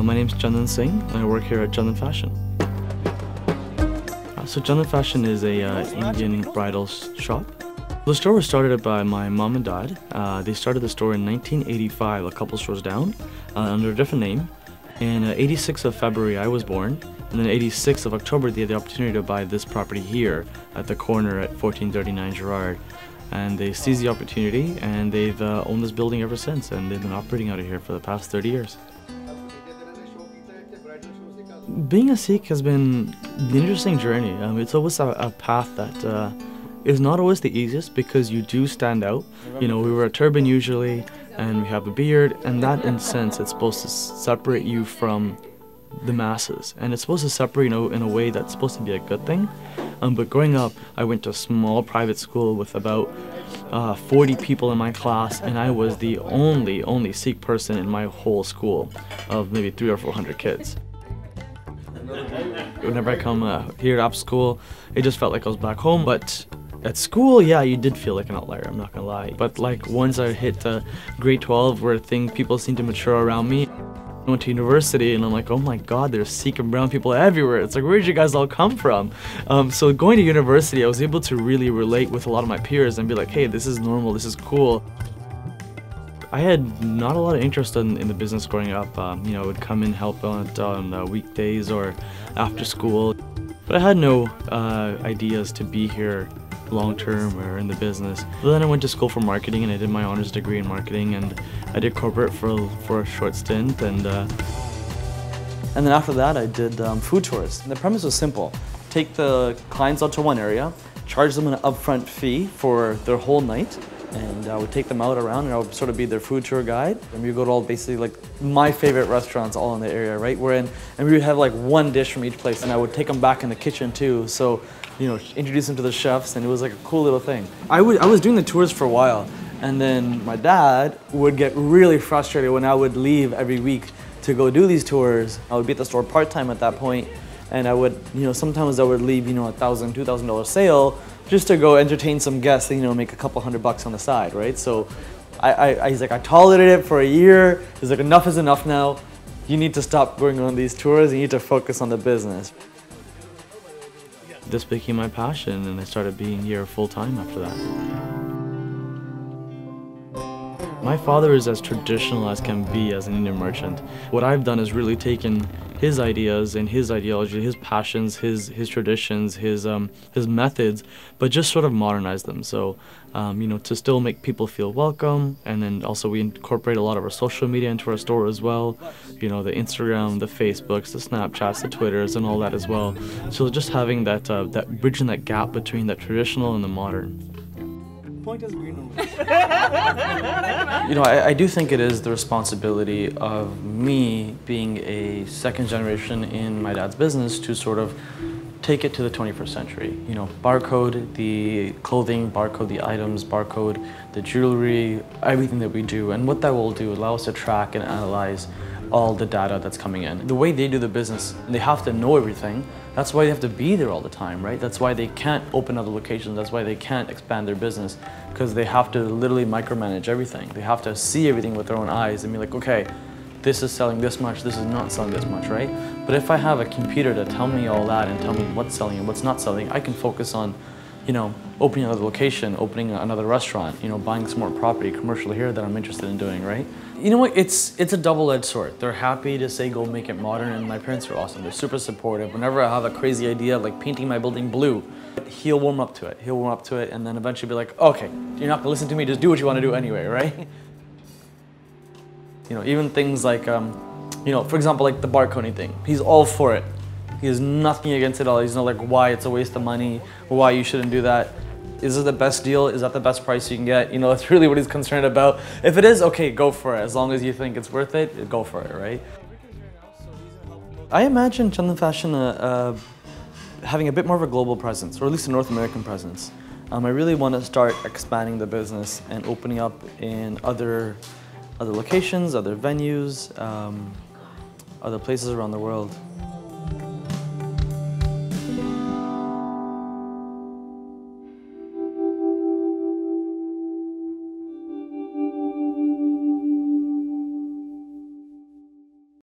My name's Chandan Singh, and I work here at Chandan Fashion. So Chandan Fashion is a Indian bridal shop. The store was started by my mom and dad. They started the store in 1985, a couple stores down, under a different name. In 86 of February, I was born, and then 86 of October, they had the opportunity to buy this property here at the corner at 1439 Gerrard. And they seized the opportunity, and they've owned this building ever since, and they've been operating out of here for the past 30 years. Being a Sikh has been an interesting journey. It's always a path that is not always the easiest because you do stand out. You know, we wear a turban usually, and we have a beard, and that in a sense, it's supposed to separate you from the masses. And it's supposed to separate you in a way that's supposed to be a good thing. But growing up, I went to a small private school with about 40 people in my class, and I was the only Sikh person in my whole school of maybe 300 or 400 kids. Whenever I come here after school, it just felt like I was back home. But at school, yeah, you did feel like an outlier, I'm not gonna lie. But like once I hit grade 12, where people seemed to mature around me, I went to university and I'm like, oh my god, there's Sikh and brown people everywhere. It's like, where did you guys all come from? So going to university, I was able to really relate with a lot of my peers and be like, hey, this is normal, this is cool. I had not a lot of interest in the business growing up. You know, I would come and help on weekdays or after school. But I had no ideas to be here long term or in the business. But then I went to school for marketing and I did my honors degree in marketing, and I did corporate for a short stint, and then after that I did food tours. And the premise was simple: take the clients out to one area, charge them an upfront fee for their whole night, and I would take them out around and I would sort of be their food tour guide. And we would go to all basically like my favorite restaurants all in the area, right? And we would have like one dish from each place, and I would take them back in the kitchen too. So, you know, introduce them to the chefs, and it was like a cool little thing. I was doing the tours for a while, and then my dad would get really frustrated when I would leave every week to go do these tours. I would be at the store part-time at that point, and I would, you know, sometimes I would leave, you know, $1,000, $2,000 sale just to go entertain some guests and, you know, make a couple $100 on the side, right? So he's like, I tolerated it for a year. He's like, enough is enough now. You need to stop going on these tours. You need to focus on the business. This became my passion, and I started being here full-time after that. My father is as traditional as can be as an Indian merchant. What I've done is really taken his ideas and his ideology, his passions, his traditions, his methods, but just sort of modernize them. So, you know, to still make people feel welcome, and then also we incorporate a lot of our social media into our store as well. You know, the Instagram, the Facebooks, the Snapchats, the Twitters, and all that as well. So just having that that bridging that gap between the traditional and the modern. You know, I do think it is the responsibility of me, being a second generation in my dad's business, to sort of take it to the 21st century. You know, barcode the clothing, barcode the items, barcode the jewelry, everything that we do. And what that will do, allow us to track and analyze all the data that's coming in. The way they do the business, they have to know everything. That's why they have to be there all the time, right? That's why they can't open other locations. That's why they can't expand their business, because they have to literally micromanage everything. They have to see everything with their own eyes and be like, okay, this is selling this much, this is not selling this much, right? But if I have a computer to tell me all that and tell me what's selling and what's not selling, I can focus on, you know, opening another location, opening another restaurant, you know, buying some more property, commercial here that I'm interested in doing, right? You know what, it's a double-edged sword. They're happy to say, go make it modern, and my parents are awesome. They're super supportive. Whenever I have a crazy idea, like painting my building blue, he'll warm up to it. He'll warm up to it, and then eventually be like, okay, you're not gonna listen to me, just do what you wanna do anyway, right? You know, even things like, you know, for example, like the barcoding thing. He's all for it. He has nothing against it all. He's not like, why it's a waste of money, or why you shouldn't do that. Is it the best deal? Is that the best price you can get? You know, that's really what he's concerned about. If it is, okay, go for it. As long as you think it's worth it, go for it, right? I imagine Chandan Fashion having a bit more of a global presence, or at least a North American presence. I really want to start expanding the business and opening up in other locations, other venues, other places around the world.